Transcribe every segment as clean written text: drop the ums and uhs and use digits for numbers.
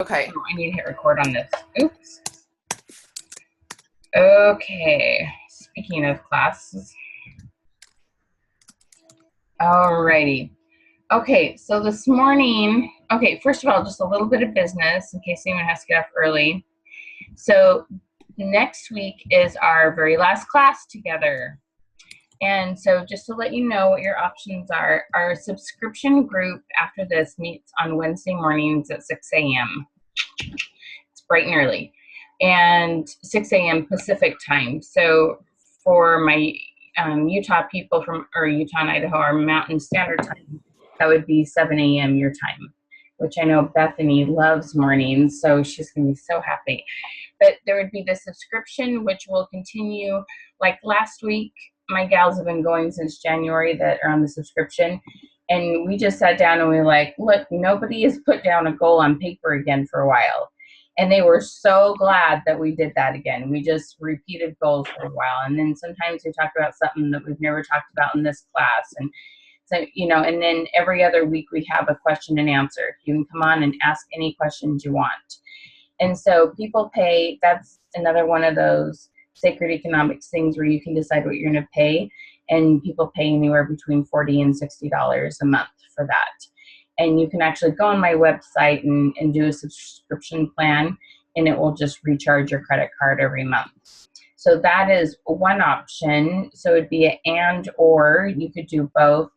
Okay. Oh, I need to hit record on this. Oops. Okay. Speaking of classes. Alrighty. Okay, so this morning, first of all, just a little bit of business in case anyone has to get up early. So next week is our very last class together. And so just to let you know what your options are, our subscription group after this meets on Wednesday mornings at 6 a.m. It's bright and early, and 6 a.m. Pacific time. So for my Utah people or Utah and Idaho, our Mountain Standard Time, that would be 7 a.m. your time, which I know Bethany loves mornings, so she's going to be so happy. But there would be the subscription, which will continue like last week. My gals have been going since January that are on the subscription. And we just sat down and we were like, look, nobody has put down a goal on paper again for a while. And they were so glad that we did that again. We just repeated goals for a while. And then sometimes we talk about something that we've never talked about in this class. And so, and then every other week we have a question and answer. You can come on and ask any questions you want. And so people pay, that's another one of those sacred economics things where you can decide what you're going to pay. And people pay anywhere between $40 and $60 a month for that. And you can actually go on my website and do a subscription plan, and it will just recharge your credit card every month. So that is one option. So it'd be an and or, you could do both.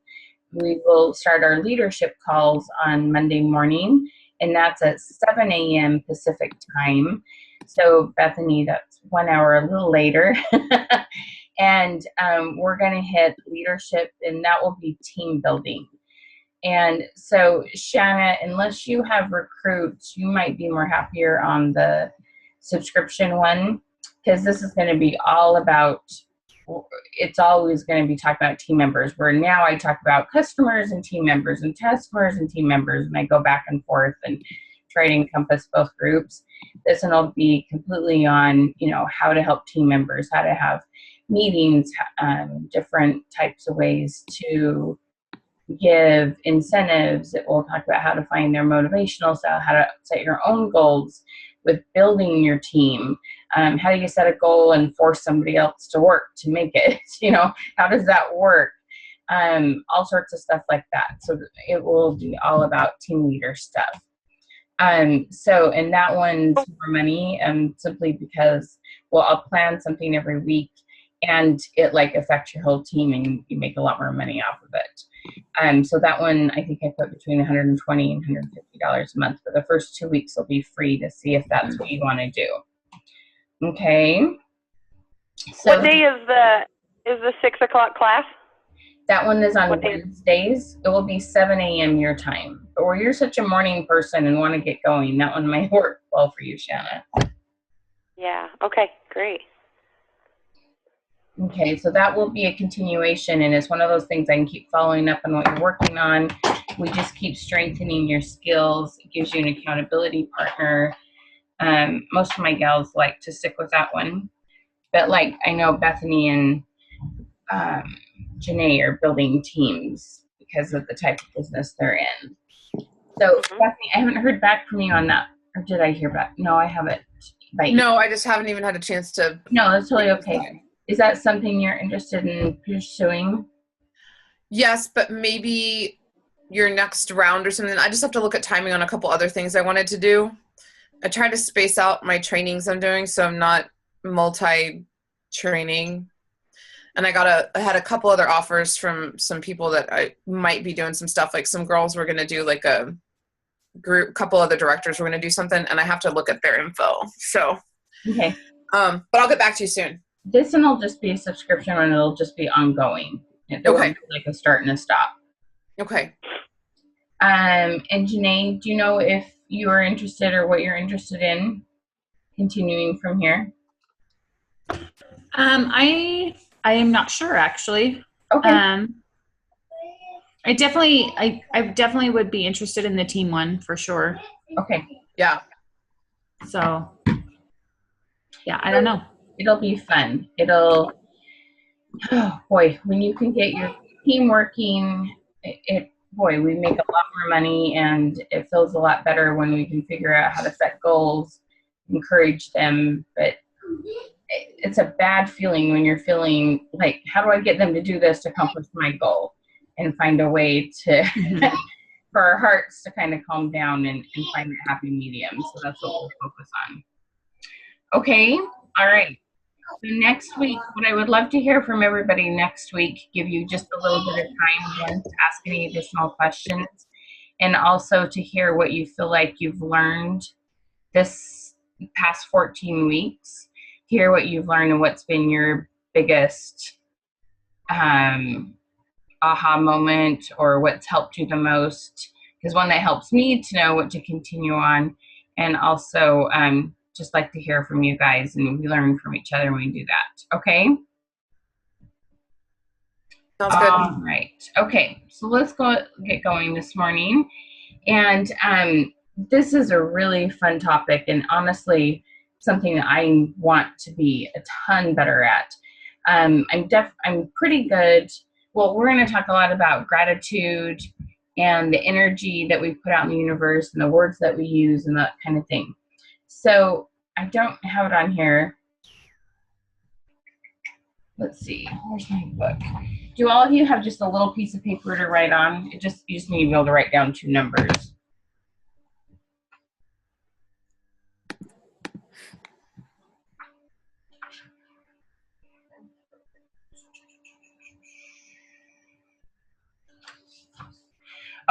We will start our leadership calls on Monday morning, and that's at 7 a.m. Pacific time. So Bethany, that's 1 hour a little later. And we're going to hit leadership, and that will be team building. And so, Shanna, unless you have recruits, you might be more happier on the subscription one, because this is going to be all about, it's always going to be talking about team members, where now I talk about customers and team members and customers and team members, and I go back and forth and try to encompass both groups. This one will be completely on, how to help team members, how to have meetings, different types of ways to give incentives. It will talk about how to find their motivational style, how to set your own goals with building your team. How do you set a goal and force somebody else to work to make it? How does that work? All sorts of stuff like that. So it will be all about team leader stuff. And that one's more money, simply because, I'll plan something every week and it affects your whole team and you make a lot more money off of it. So that one, I think I put between $120 and $150 a month. For the first 2 weeks, will be free to see if that's what you want to do. Okay. So what day is the 6 o'clock class? That one is on Wednesdays. It will be 7 a.m. your time. But where you're such a morning person and want to get going, that one might work well for you, Shanna. Yeah. Okay. Great. Okay, so that will be a continuation, and it's one of those things I can keep following up on what you're working on. We just keep strengthening your skills. It gives you an accountability partner. Most of my gals like to stick with that one. But I know Bethany and Janae are building teams because of the type of business they're in. So Bethany, I haven't heard back from you on that. Or did I hear back? No, I haven't. No, I just haven't even had a chance to. No, that's totally okay. Is that something you're interested in pursuing? Yes, but maybe your next round or something. I just have to look at timing on a couple other things I wanted to do. I try to space out my trainings I'm doing so I'm not multi-training. And I had a couple other offers from some people that I might be doing some stuff. Some girls were going to do a group, couple other directors were going to do something, and I have to look at their info. So, okay. But I'll get back to you soon. This one will just be a subscription, and it'll just be ongoing. There won't be a start and a stop. Okay. And Janae, do you know if you are interested or what you're interested in continuing from here? I am not sure, actually. Okay. I definitely would be interested in the team one for sure. Okay. Yeah. So, yeah, I don't know. It'll be fun. When you can get your team working, boy, we make a lot more money, and it feels a lot better when we can figure out how to set goals, encourage them. But it's a bad feeling when you're feeling like, how do I get them to do this to accomplish my goal? And find a way to, for our hearts to kind of calm down and find a happy medium. So that's what we'll focus on. Okay, all right. So next week, what I would love to hear from everybody next week, give you just a little bit of time again to ask any additional questions, and also to hear what you feel like you've learned this past 14 weeks, hear what you've learned and what's been your biggest aha moment, or what's helped you the most, because one that helps me to know what to continue on, and also just like to hear from you guys, and we learn from each other when we do that. Okay? Sounds good. All right. Okay, so let's get going this morning. And this is a really fun topic, and honestly, something that I want to be a ton better at. I'm pretty good. Well, we're going to talk a lot about gratitude and the energy that we put out in the universe and the words that we use and that kind of thing. So I don't have it on here. Let's see. Where's my book? Do all of you have just a little piece of paper to write on? You just need to be able to write down 2 numbers.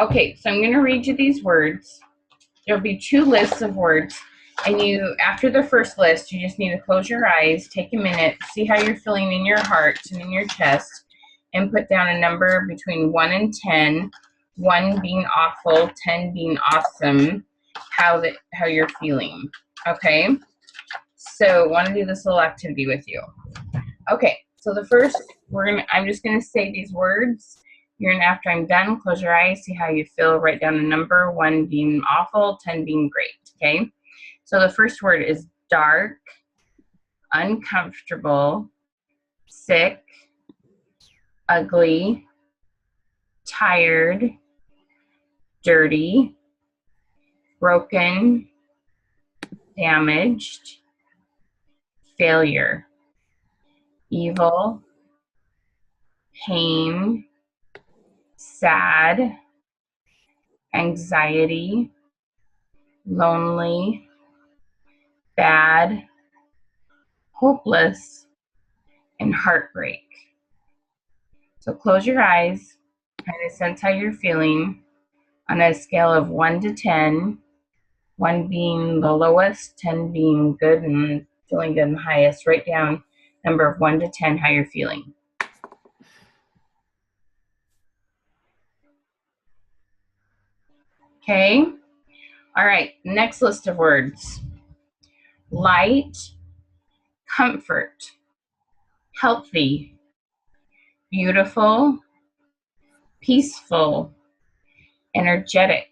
Okay, so I'm going to read you these words. There'll be 2 lists of words, and you, after the first list, you just need to close your eyes, take a minute, see how you're feeling in your heart and in your chest, and put down a number between 1 and 10, 1 being awful, 10 being awesome, how you're feeling. Okay? So I want to do this little activity with you. Okay, so the first, I'm just going to say these words. You're going to, after I'm done, close your eyes, see how you feel, write down a number, 1 being awful, 10 being great, okay? So the first word is dark, uncomfortable, sick, ugly, tired, dirty, broken, damaged, failure, evil, pain, sad, anxiety, lonely, bad, hopeless, and heartbreak. So close your eyes, kind of sense how you're feeling on a scale of 1 to 10, 1 being the lowest, 10 being good and feeling good and highest. Write down number of 1 to 10 how you're feeling. Okay. All right. Next list of words. Light, comfort, healthy, beautiful, peaceful, energetic,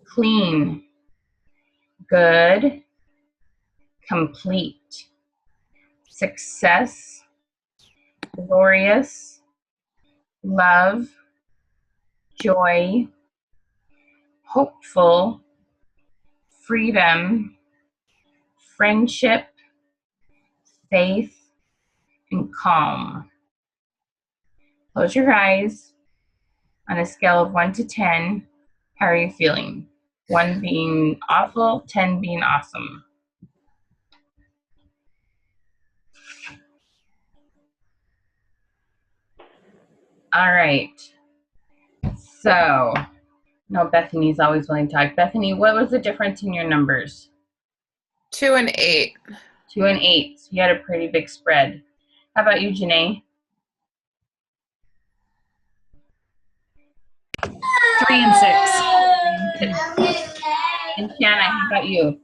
clean, good, complete, success, glorious, love, joy, hopeful, freedom, friendship, faith, and calm. Close your eyes. On a scale of 1 to 10, how are you feeling? 1 being awful, 10 being awesome. All right. So, no, Bethany's always willing to talk. Bethany, what was the difference in your numbers? 2 and 8. 2 and 8. So you had a pretty big spread. How about you, Janae? 3 and 6. And Shanna, how about you?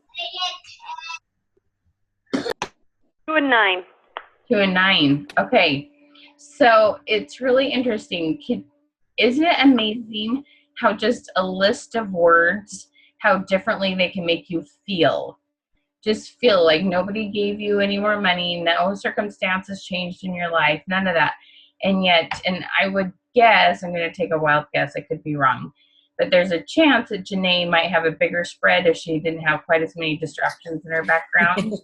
2 and 9. 2 and 9. Okay. So it's really interesting. Isn't it amazing how just a list of words, how differently they can make you feel? Just feel like nobody gave you any more money, no circumstances changed in your life, none of that. And yet, and I would guess, I'm going to take a wild guess, I could be wrong, but there's a chance that Janae might have a bigger spread if she didn't have quite as many distractions in her background.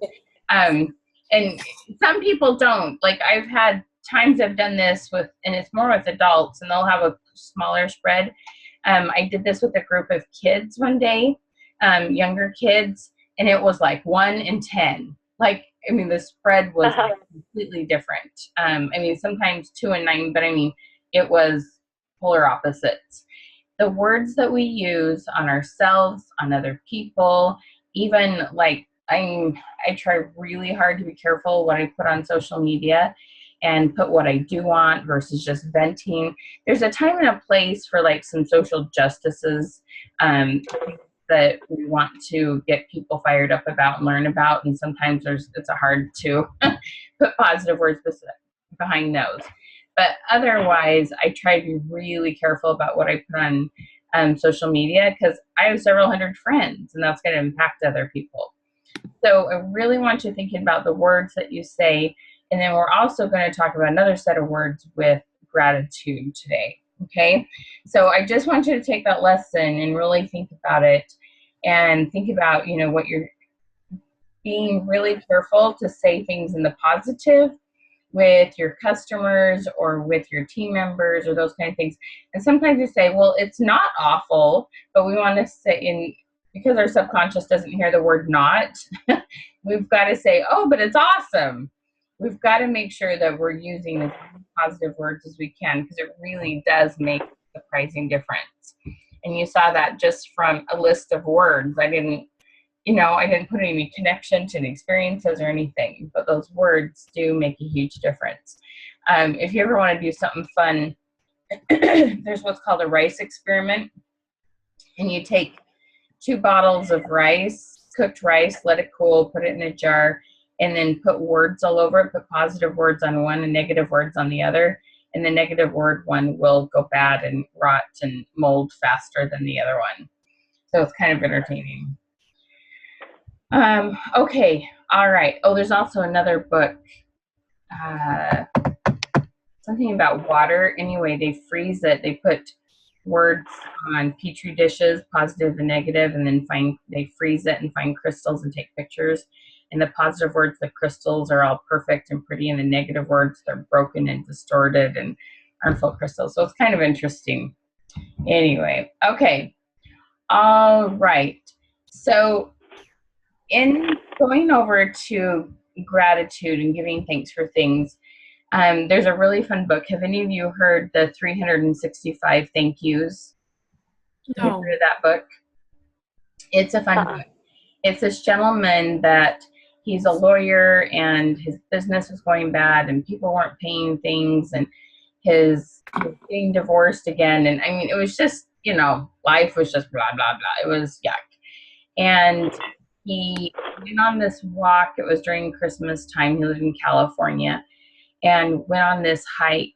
And some people don't. Like, I've had times I've done this with, and it's more with adults, and they'll have a smaller spread. I did this with a group of kids one day, younger kids, and it was like 1 in 10. Like, I mean, the spread was like completely different. I mean, sometimes 2 and 9, but I mean, it was polar opposites. The words that we use on ourselves, on other people, even like, I try really hard to be careful what I put on social media and put what I do want versus just venting. There's a time and a place for like some social justices that we want to get people fired up about and learn about. And sometimes it's hard to put positive words behind those. But otherwise, I try to be really careful about what I put on social media, because I have several hundred friends, and that's going to impact other people. So I really want you thinking about the words that you say. And then we're also going to talk about another set of words with gratitude today. Okay. So I just want you to take that lesson and really think about it, and think about, what you're being really careful to say things in the positive with your customers or with your team members or those kind of things. And sometimes you say, well, it's not awful, but we want to say because our subconscious doesn't hear the word not, we've got to say, oh, but it's awesome. We've got to make sure that we're using as many positive words as we can, because it really does make a surprising difference. And you saw that just from a list of words. I didn't put any connection to the experiences or anything, but those words do make a huge difference. If you ever want to do something fun, there's what's called a rice experiment. And you take 2 bottles of rice, cooked rice, let it cool, put it in a jar, and then put words all over it. Put positive words on one and negative words on the other. And the negative word one will go bad and rot and mold faster than the other one. So it's kind of entertaining. Okay. All right. Oh, there's also another book. Something about water. Anyway, they freeze it. They put words on petri dishes, positive and negative, and then they freeze it and find crystals and take pictures. And the positive words, the crystals are all perfect and pretty, and the negative words, they're broken and distorted and aren't full crystals. So it's kind of interesting. Anyway, okay. All right. So in going over to gratitude and giving thanks for things, there's a really fun book. Have any of you heard the 365 Thank Yous? No. Have you heard of that book? It's a fun book. It's this gentleman that he's a lawyer, and his business was going bad, and people weren't paying things, and he was getting divorced again. And I mean, it was just, life was just blah, blah, blah. It was yuck. And he went on this walk. It was during Christmas time. He lived in California, and went on this hike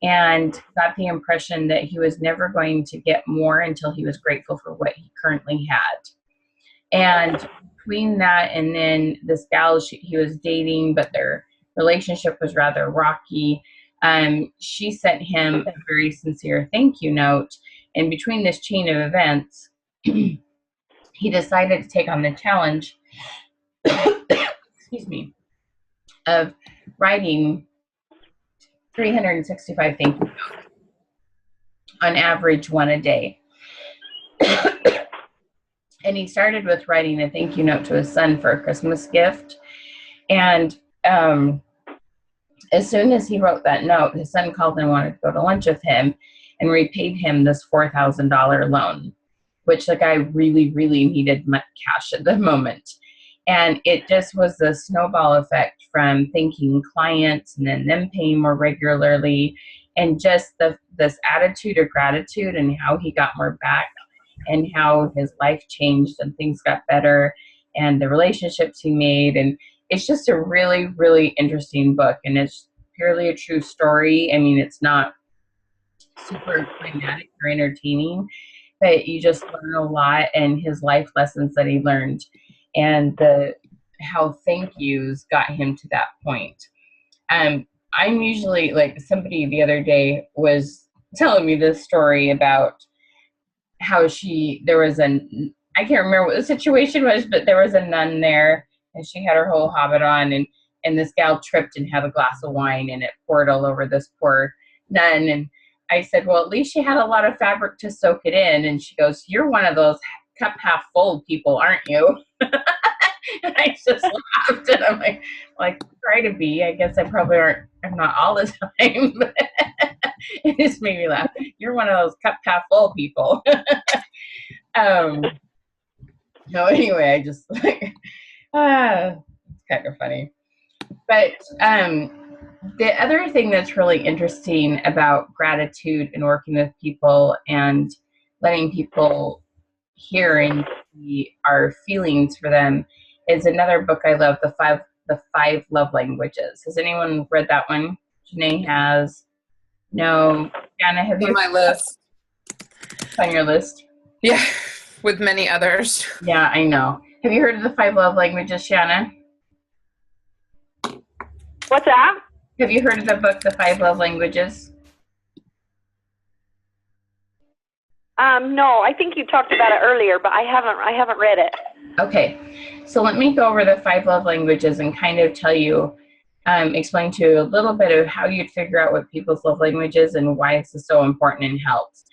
and got the impression that he was never going to get more until he was grateful for what he currently had. And between that and then this gal he was dating, but their relationship was rather rocky, she sent him a very sincere thank you note. And between this chain of events, he decided to take on the challenge excuse me, of writing 365 thank you notes, on average 1 a day. And he started with writing a thank you note to his son for a Christmas gift. And as soon as he wrote that note, his son called and wanted to go to lunch with him and repaid him this $4,000 loan, which the guy really, really needed cash at the moment. And it just was the snowball effect from thanking clients and then them paying more regularly, and just this attitude of gratitude and how he got more back and how his life changed and things got better and the relationships he made. And it's just a really, really interesting book, and it's purely a true story. I mean, it's not super climatic or entertaining, but you just learn a lot, and his life lessons that he learned, and how thank yous got him to that point. I'm usually, like, somebody the other day was telling me this story about how there was I can't remember what the situation was, but there was a nun there and she had her whole habit on, and this gal tripped and had a glass of wine and it poured all over this poor nun. And I said, well, at least she had a lot of fabric to soak it in. And she goes, you're one of those cup half full people, aren't you? And I just laughed and I'm like, try to be. I guess I probably aren't. I'm not all the time, but it just made me laugh. You're one of those cup half full people. No, anyway, I just like, it's kind of funny. But the other thing that's really interesting about gratitude and working with people and letting people hear and see our feelings for them is another book I love, the five love languages. Has anyone read that one? Janae has. No. Anna, have you? On my list. It's on your list? Yeah, with many others. Yeah, I know. Have you heard of the five love languages, Shanna? What's that? Have you heard of the book, The Five Love Languages? No, I think you talked about it earlier, but I haven't read it. Okay, so let me go over the five love languages and kind of tell you, explain to you a little bit of how you'd figure out what people's love language is and why this is so important and helps.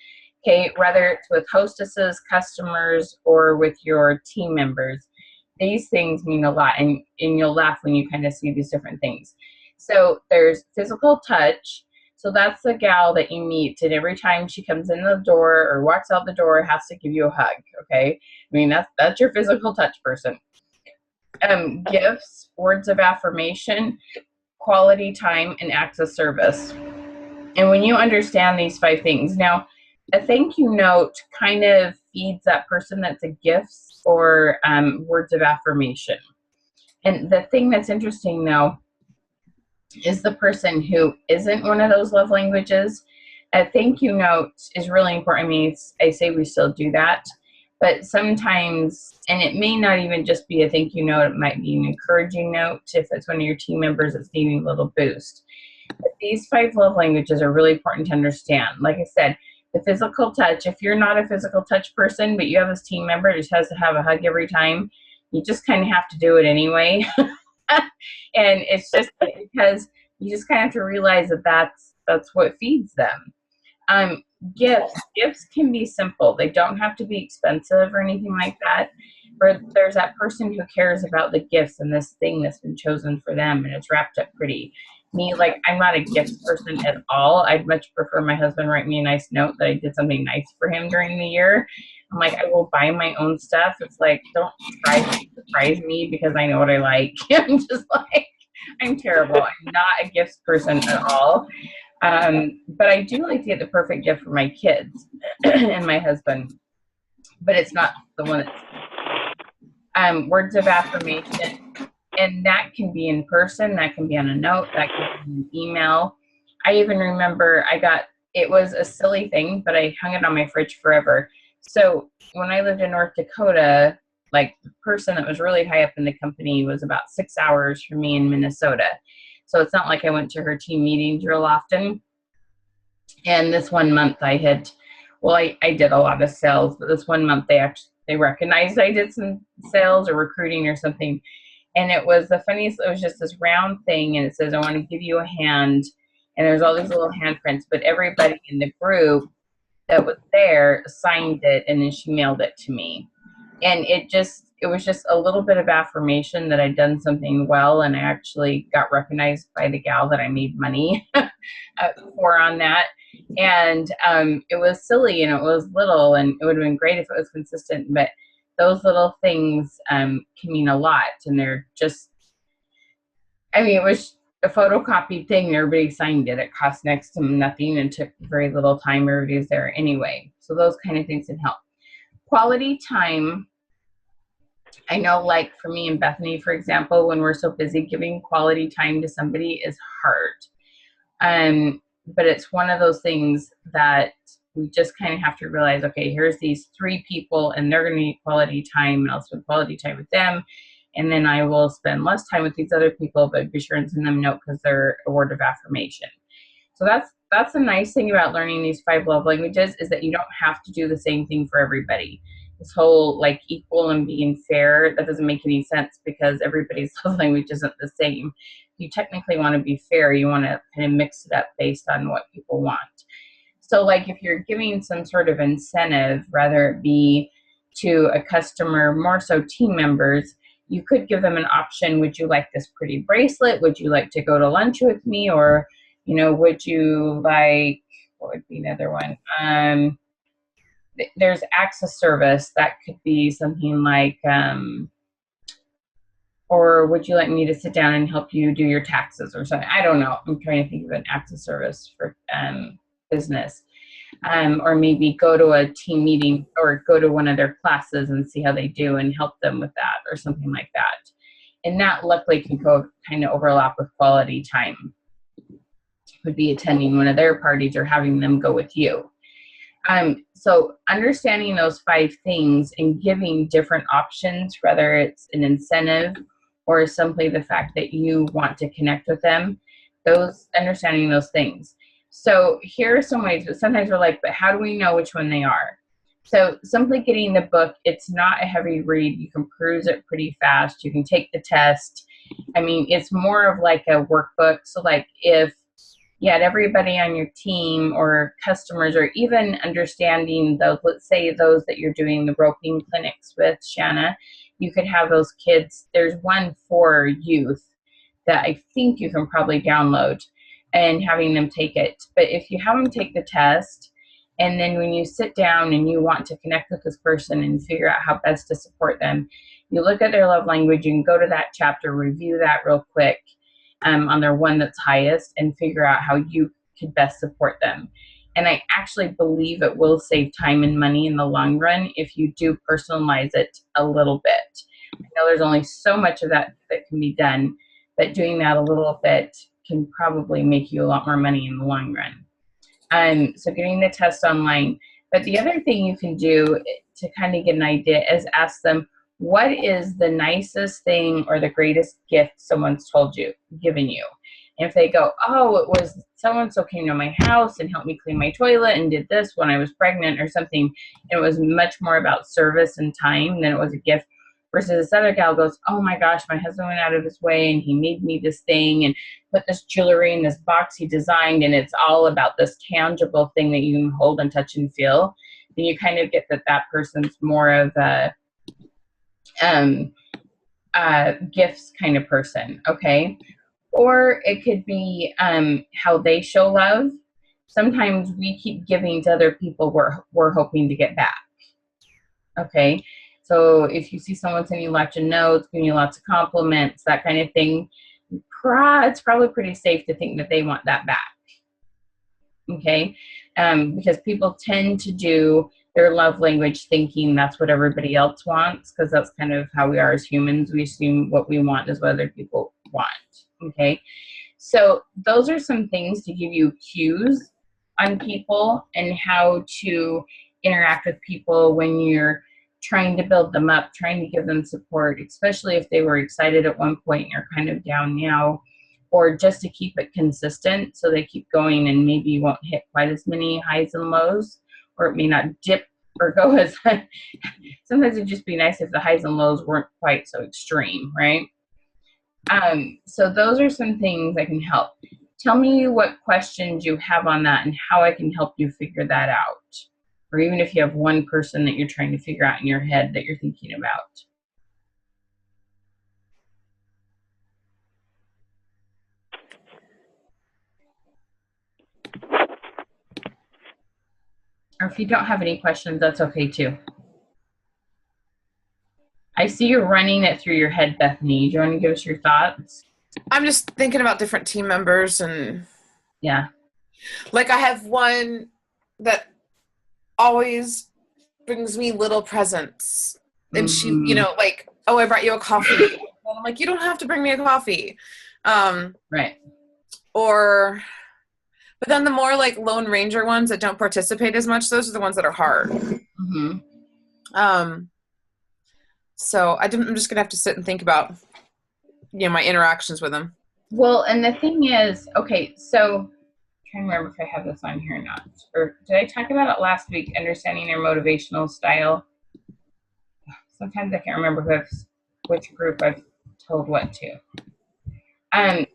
Okay, whether it's with hostesses, customers, or with your team members, these things mean a lot, and you'll laugh when you kind of see these different things. So there's physical touch. So that's the gal that you meet, and every time she comes in the door or walks out the door, has to give you a hug. Okay, I mean that's your physical touch person. Gifts, words of affirmation, quality time, and acts of service. And when you understand these five things, now a thank you note kind of feeds that person that's a gifts or words of affirmation. And the thing that's interesting though is the person who isn't one of those love languages, a thank you note is really important. I mean, I say we still do that, but sometimes, and it may not even just be a thank you note, it might be an encouraging note if it's one of your team members that's needing a little boost. But these five love languages are really important to understand. Like I said, the physical touch, if you're not a physical touch person, but you have this team member who just has to have a hug every time, you just kind of have to do it anyway. And it's just because you just kind of have to realize that that's what feeds them. Gifts can be simple. They don't have to be expensive or anything like that. But there's that person who cares about the gifts and this thing that's been chosen for them and it's wrapped up pretty. Me, like, I'm not a gift person at all. I'd much prefer my husband write me a nice note that I did something nice for him during the year. I'm like, I will buy my own stuff. It's like, don't try to surprise me because I know what I like. I'm just like, I'm terrible. I'm not a gifts person at all. But I do like to get the perfect gift for my kids and my husband. But it's not the one that's words of affirmation. And that can be in person, that can be on a note, that can be an email. I even remember it was a silly thing, but I hung it on my fridge forever. So when I lived in North Dakota, like the person that was really high up in the company was about 6 hours from me in Minnesota. So it's not like I went to her team meetings real often. And this one month I did a lot of sales, but this one month they recognized I did some sales or recruiting or something. And it was the funniest. It was just this round thing, and it says, I want to give you a hand. And there's all these little handprints, but everybody in the group that was there signed it, and then she mailed it to me. And it was just a little bit of affirmation that I'd done something well, and I actually got recognized by the gal that I made money for on that. And it was silly, and it was little, and it would have been great if it was consistent, but those little things can mean a lot. And they're just, I mean, it was a photocopied thing and everybody signed it. It cost next to nothing and took very little time. Everybody's there anyway. So those kind of things can help. Quality time. I know, like for me and Bethany, for example, when we're so busy, giving quality time to somebody is hard. But it's one of those things that we just kind of have to realize, okay, here's these 3 people and they're going to need quality time, and I'll spend quality time with them. And then I will spend less time with these other people, but be sure and send them a note because they're a word of affirmation. So that's the nice thing about learning these 5 love languages, is that you don't have to do the same thing for everybody. This whole like equal and being fair, that doesn't make any sense because everybody's love language isn't the same. You technically want to be fair. You want to kind of mix it up based on what people want. So like if you're giving some sort of incentive, whether it be to a customer, more so team members, you could give them an option. Would you like this pretty bracelet? Would you like to go to lunch with me? Or, would you like, what would be another one? There's acts of service. That could be something like, or would you like me to sit down and help you do your taxes or something? I don't know. I'm trying to think of an act of service for business. Or maybe go to a team meeting or go to one of their classes and see how they do and help them with that or something like that. And that luckily can go kind of overlap with quality time. Would be attending one of their parties or having them go with you. So understanding those 5 things and giving different options, whether it's an incentive or simply the fact that you want to connect with them, understanding those things. So here are some ways, but sometimes we're like, but how do we know which one they are? So simply getting the book, it's not a heavy read. You can peruse it pretty fast. You can take the test. I mean, it's more of like a workbook. So like if you had everybody on your team or customers, or even understanding those, let's say those that you're doing the roping clinics with, Shanna, you could have those kids. There's one for youth that I think you can probably download and having them take it. But if you have them take the test, and then when you sit down and you want to connect with this person and figure out how best to support them, you look at their love language, you can go to that chapter, review that real quick on their one that's highest, and figure out how you could best support them. And I actually believe it will save time and money in the long run if you do personalize it a little bit. I know there's only so much of that can be done, but doing that a little bit can probably make you a lot more money in the long run. So getting the test online. But the other thing you can do to kind of get an idea is ask them, what is the nicest thing or the greatest gift someone's given you? And if they go, oh, it was so-and-so came to my house and helped me clean my toilet and did this when I was pregnant or something, it was much more about service and time than it was a gift. Versus this other gal goes, oh my gosh, my husband went out of his way and he made me this thing and put this jewelry in this box he designed, and it's all about this tangible thing that you can hold and touch and feel. Then you kind of get that person's more of a gifts kind of person, okay? Or it could be how they show love. Sometimes we keep giving to other people we're hoping to get back, okay? So if you see someone sending you lots of notes, giving you lots of compliments, that kind of thing, it's probably pretty safe to think that they want that back, okay? Because people tend to do their love language thinking that's what everybody else wants, because that's kind of how we are as humans. We assume what we want is what other people want, okay? So those are some things to give you cues on people and how to interact with people when you're trying to build them up, trying to give them support, especially if they were excited at one point and are kind of down now, or just to keep it consistent so they keep going and maybe you won't hit quite as many highs and lows, or it may not dip or go as sometimes it'd just be nice if the highs and lows weren't quite so extreme, right? So those are some things that can help. Tell me what questions you have on that and how I can help you figure that out. Or even if you have one person that you're trying to figure out in your head that you're thinking about. Or if you don't have any questions, that's okay too. I see you're running it through your head, Bethany. Do you want to give us your thoughts? I'm just thinking about different team members, and yeah, like I have one that always brings me little presents, and she, like, oh, I brought you a coffee. And I'm like, you don't have to bring me a coffee. Right. But then the more like Lone Ranger ones that don't participate as much, those are the ones that are hard. Mm-hmm. So I'm just going to have to sit and think about, my interactions with them. Well, and the thing is, okay, so I'm trying to remember if I have this on here or not. Or did I talk about it last week, understanding their motivational style? Sometimes I can't remember which group I've told what to.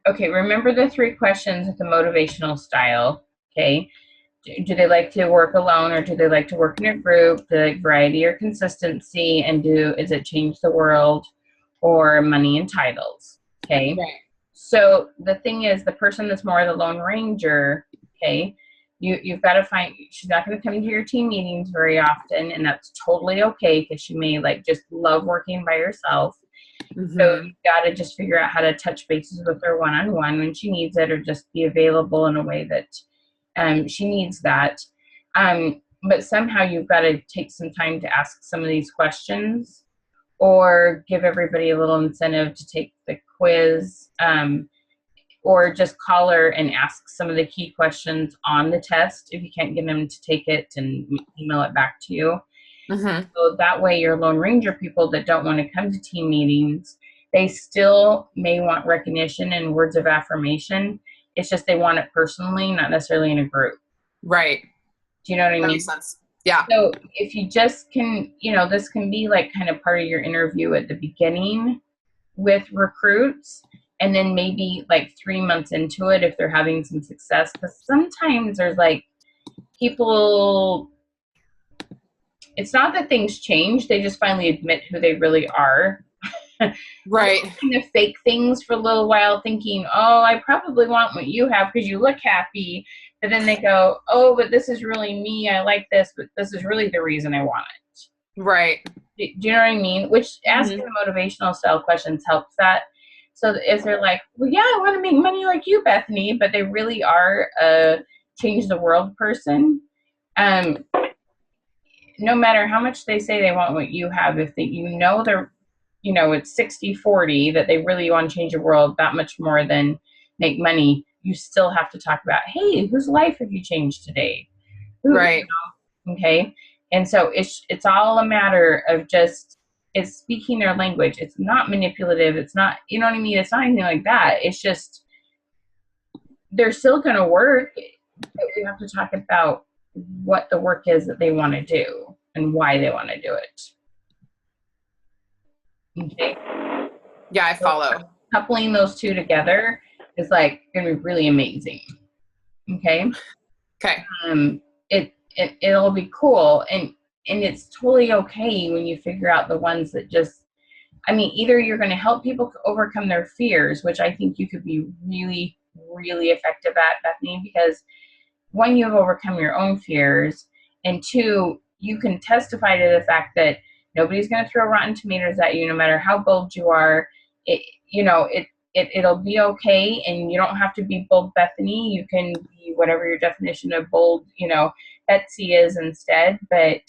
Okay, remember the 3 questions with the motivational style, okay? Do they like to work alone, or do they like to work in a group? Do they like variety or consistency? And is it change the world, or money and titles? Okay. Right. So the thing is, the person that's more the Lone Ranger, okay, you've got to find, she's not going to come to your team meetings very often, and that's totally okay, because she may like just love working by herself. So you've got to just figure out how to touch bases with her one-on-one when she needs it, or just be available in a way that she needs that. But somehow you've got to take some time to ask some of these questions, or give everybody a little incentive to take the quiz, or just call her and ask some of the key questions on the test if you can't get them to take it, and email it back to you. So that way your Lone Ranger people that don't want to come to team meetings, they still may want recognition and words of affirmation. It's just they want it personally, not necessarily in a group. Right. Do you know what I mean? That makes sense. Yeah. So if you just can, this can be like kind of part of your interview at the beginning with recruits, and then maybe like 3 months into it if they're having some success. Because sometimes there's like people, it's not that things change, they just finally admit who they really are. Right. Kind of fake things for a little while, thinking, oh, I probably want what you have because you look happy. But then they go, oh, but this is really me. I like this, but this is really the reason I want it. Right. Do you know what I mean? Which asking the motivational style questions helps that. So if they're like, well, yeah, I want to make money like you, Bethany, but they really are a change the world person. No matter how much they say they want what you have, if they, they're, it's 60-40 that they really want to change the world that much more than make money, you still have to talk about, hey, whose life have you changed today? Right. Okay. And so it's all a matter of just, it's speaking their language. It's not manipulative. It's not, you know what I mean? It's not anything like that. It's just, they're still going to work, but we have to talk about what the work is that they want to do and why they want to do it. Okay. Yeah, I follow. Coupling those two together is like going to be really amazing. Okay. Okay. It'll be cool, and it's totally okay when you figure out the ones that just, either you're going to help people overcome their fears, which I think you could be really, really effective at, Bethany, because 1, you have overcome your own fears, and 2, you can testify to the fact that nobody's going to throw rotten tomatoes at you, no matter how bold you are. It'll be okay, and you don't have to be bold Bethany. You can be whatever your definition of bold, Betsy is instead, but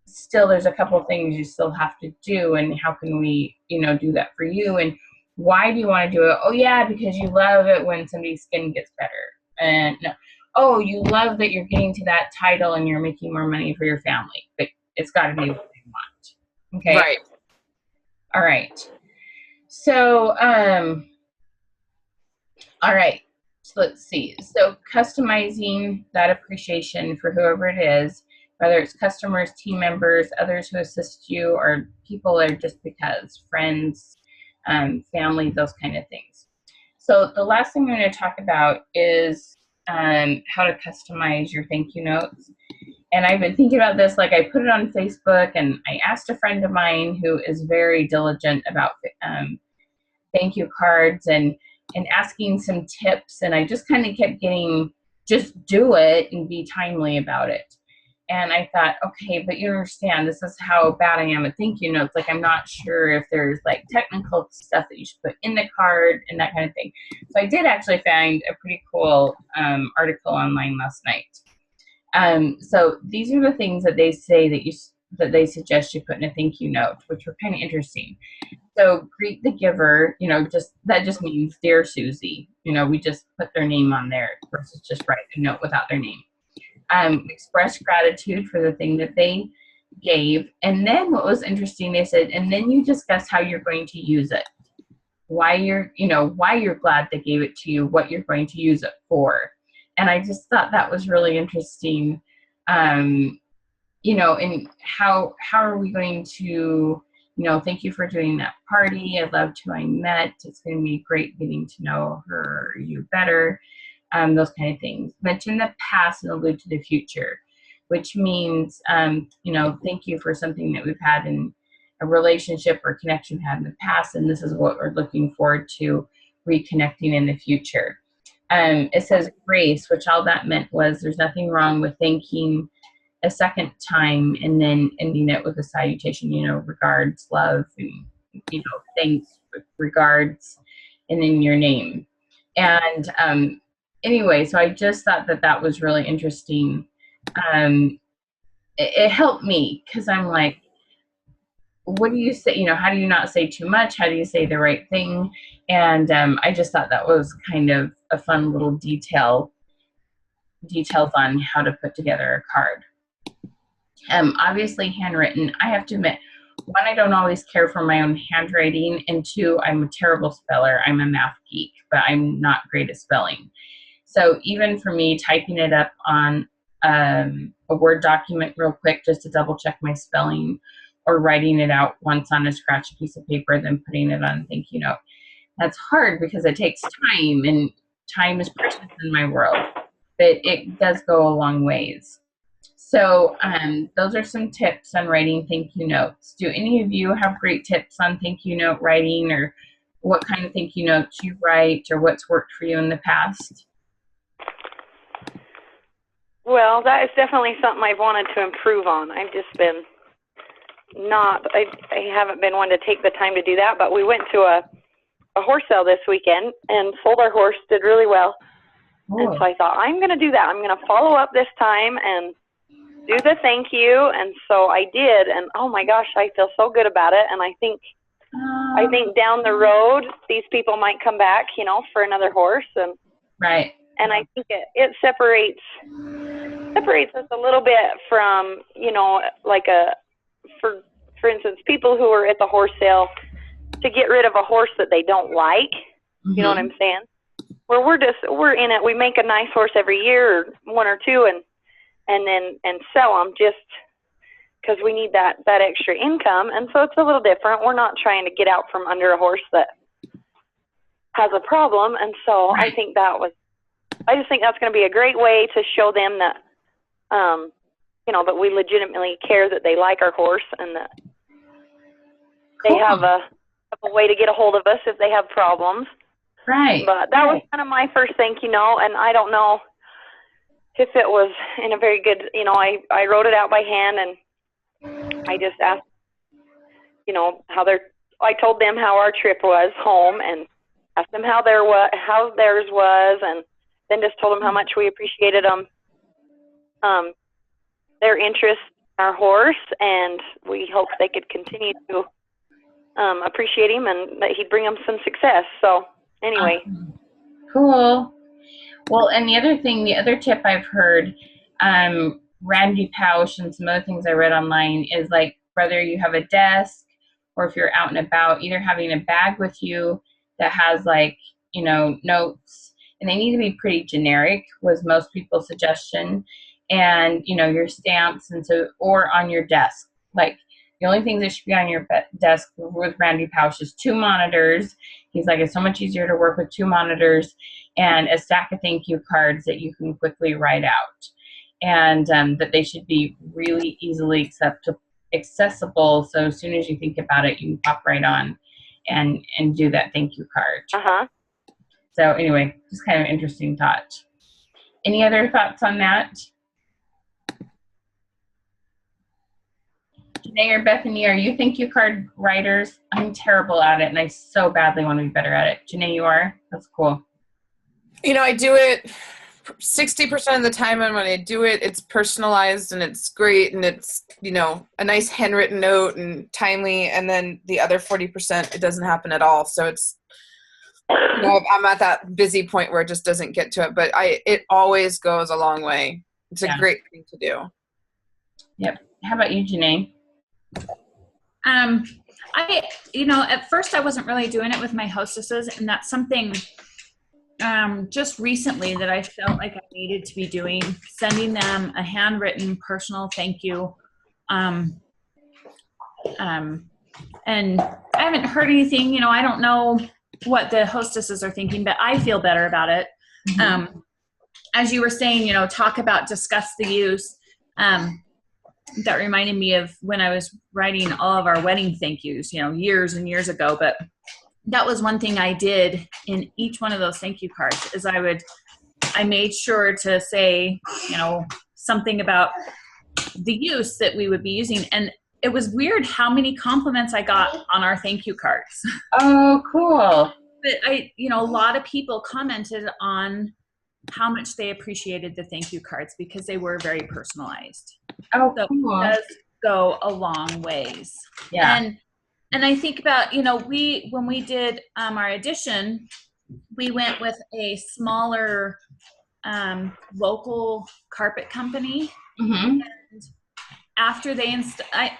still there's a couple of things you still have to do, and how can we, do that for you, and why do you want to do it? Oh yeah, because you love it when somebody's skin gets better. And no, oh, you love that you're getting to that title and you're making more money for your family, but it's got to be what they want. Okay. Right. All right. So, all right. So let's see. So customizing that appreciation for whoever it is, whether it's customers, team members, others who assist you, or people are just because, friends, family, those kind of things. So the last thing I'm going to talk about is how to customize your thank you notes. And I've been thinking about this, like I put it on Facebook, and I asked a friend of mine who is very diligent about thank you cards and asking some tips, and I just kind of kept getting, just do it and be timely about it. And I thought, okay, but you understand, this is how bad I am at thank you notes. Like, I'm not sure if there's like technical stuff that you should put in the card and that kind of thing. So I did actually find a pretty cool article online last night. So these are the things that they say that they suggest you put in a thank you note, which were kind of interesting. So greet the giver, that just means dear Susie. We just put their name on there versus just write a note without their name. Express gratitude for the thing that they gave. And then what was interesting, they said, and then you discuss how you're going to use it. Why you're glad they gave it to you, what you're going to use it for. And I just thought that was really interesting. And how are we going to, thank you for doing that party. I loved who I met. It's going to be great getting to know her or you better. Those kind of things. Mention the past and allude to the future, which means, thank you for something that we've had in a relationship or connection had in the past, and this is what we're looking forward to reconnecting in the future. It says grace, which all that meant was there's nothing wrong with thanking a second time and then ending it with a salutation, regards, love, and, thanks, regards, and then your name. And anyway, so I just thought that was really interesting. It helped me because I'm like, what do you say? How do you not say too much? How do you say the right thing? And I just thought that was kind of a fun little details on how to put together a card. Obviously handwritten. I have to admit, one, I don't always care for my own handwriting, and two, I'm a terrible speller. I'm a math geek, but I'm not great at spelling. So even for me, typing it up on a Word document real quick just to double check my spelling, or writing it out once on a scratch piece of paper, then putting it on a thank you note. That's hard because it takes time, and time is precious in my world, but it does go a long ways. So those are some tips on writing thank you notes. Do any of you have great tips on thank you note writing, or what kind of thank you notes you write, or what's worked for you in the past? Well, that is definitely something I've wanted to improve on. I've just been I haven't been one to take the time to do that, but we went to a horse sale this weekend and sold our horse, did really well. Oh. And so I thought, I'm going to do that. I'm going to follow up this time and do the thank you. And so I did, and oh my gosh, I feel so good about it. And I think down the road, these people might come back, for another horse. And right. And I think it separates us a little bit from, for instance, people who are at the horse sale to get rid of a horse that they don't like. Mm-hmm. You know what I'm saying? Where we're in it. We make a nice horse every year, or one or two, and sell them just because we need that extra income. And so it's a little different. We're not trying to get out from under a horse that has a problem. And so right. I just think that's going to be a great way to show them that, that we legitimately care, that they like our horse, and that cool. they have a way to get a hold of us if they have problems. Right. But that was kind of my first thank you note, and I don't know if it was in a very good, I wrote it out by hand, and I just asked, I told them how our trip was home, and asked them how theirs was, and then just told them how much we appreciated them, their interest in our horse, and we hoped they could continue to appreciate him, and that he'd bring them some success. So anyway. Cool. Well, and the other tip I've heard, Randy Pausch and some other things I read online is like, whether you have a desk or if you're out and about, either having a bag with you that has notes, and they need to be pretty generic, was most people's suggestion, and your stamps, and so, or on your desk. Like, the only things that should be on your desk with Randy Pausch is 2 monitors. He's like, it's so much easier to work with 2 monitors, and a stack of thank you cards that you can quickly write out, and that they should be really easily accessible. So as soon as you think about it, you can pop right on and do that thank you card. Uh-huh. So anyway, just kind of interesting thought. Any other thoughts on that? Janae or Bethany, are you thank you card writers? I'm terrible at it, and I so badly want to be better at it. Janae, you are? That's cool. I do it 60% of the time, and when I do it, it's personalized and it's great, and it's, a nice handwritten note and timely, and then the other 40%, it doesn't happen at all. So it's, I'm at that busy point where it just doesn't get to it, but it always goes a long way. It's a great thing to do. Yep. How about you, Janae? At first I wasn't really doing it with my hostesses, and that's something just recently that I felt like I needed to be doing, sending them a handwritten personal thank you. And I haven't heard anything, you know, I don't know what the hostesses are thinking, but I feel better about it. Mhm. As you were saying, you know, talk about discuss the use. That reminded me of when I was writing all of our wedding thank yous, you know, years and years ago. But that was one thing I did in each one of those thank you cards is I made sure to say, you know, something about the use that we would be using. And it was weird how many compliments I got on our thank you cards. Oh, cool. But you know, a lot of people commented on how much they appreciated the thank you cards because they were very personalized. Oh, So cool. it does go a long ways. Yeah. And I think about, you know, when we did our edition, we went with a smaller local carpet company. Mm-hmm. After they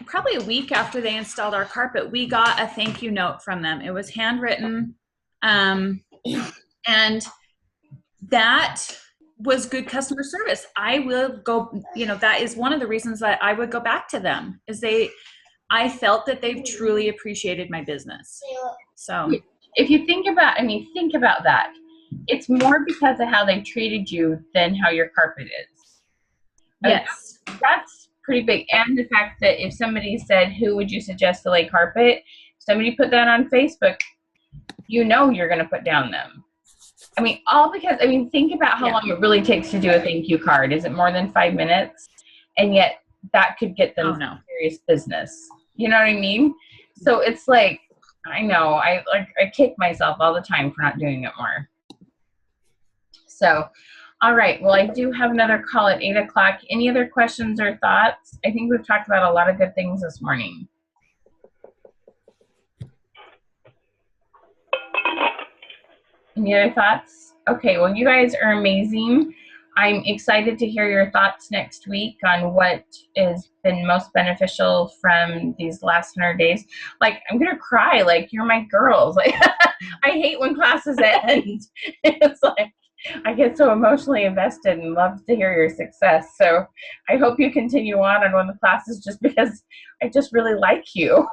probably a week after they installed our carpet, we got a thank you note from them. It was handwritten, and that was good customer service. I will go, you know, that is one of the reasons that I would go back to them is I felt that they've truly appreciated my business. So if you think about that. It's more because of how they treated you than how your carpet is. yes. That's pretty big. And the fact that if somebody said, who would you suggest to lay carpet? Somebody put that on Facebook, you know you're going to put down them. I mean, all because, think about how long it really takes to do a thank you card. Is it more than 5 minutes? And yet that could get them serious business. You know what I mean? So it's like, I know, I kick myself all the time for not doing it more. So, all right. Well, I do have another call at 8 o'clock. Any other questions or thoughts? I think we've talked about a lot of good things this morning. Any other thoughts? Okay. Well, you guys are amazing. I'm excited to hear your thoughts next week on what has been most beneficial from these last 100 days. Like, I'm going to cry. Like, you're my girls. Like, I hate when classes end. It's like, I get so emotionally invested and love to hear your success. So I hope you continue on one of the classes just because I just really like you.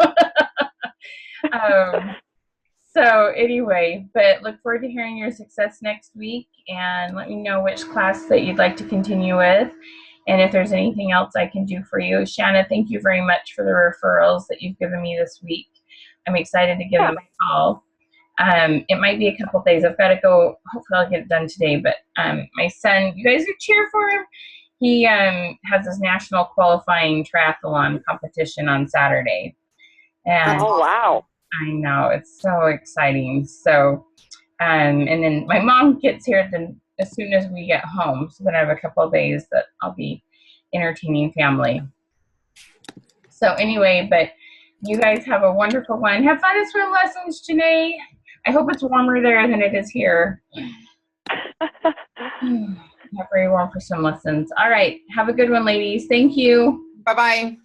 So anyway, but look forward to hearing your success next week and let me know which class that you'd like to continue with. And if there's anything else I can do for you. Shanna, thank you very much for the referrals that you've given me this week. I'm excited to give them a call. It might be a couple days. I've got to go. Hopefully I'll get it done today. But my son, you guys would cheer for him. He has his national qualifying triathlon competition on Saturday. And oh, wow. I know. It's so exciting. So, and then my mom gets here as soon as we get home. So then I have a couple of days that I'll be entertaining family. So anyway, but you guys have a wonderful one. Have fun at swim lessons, Janae. I hope it's warmer there than it is here. Not very warm for swim lessons. All right. Have a good one, ladies. Thank you. Bye-bye.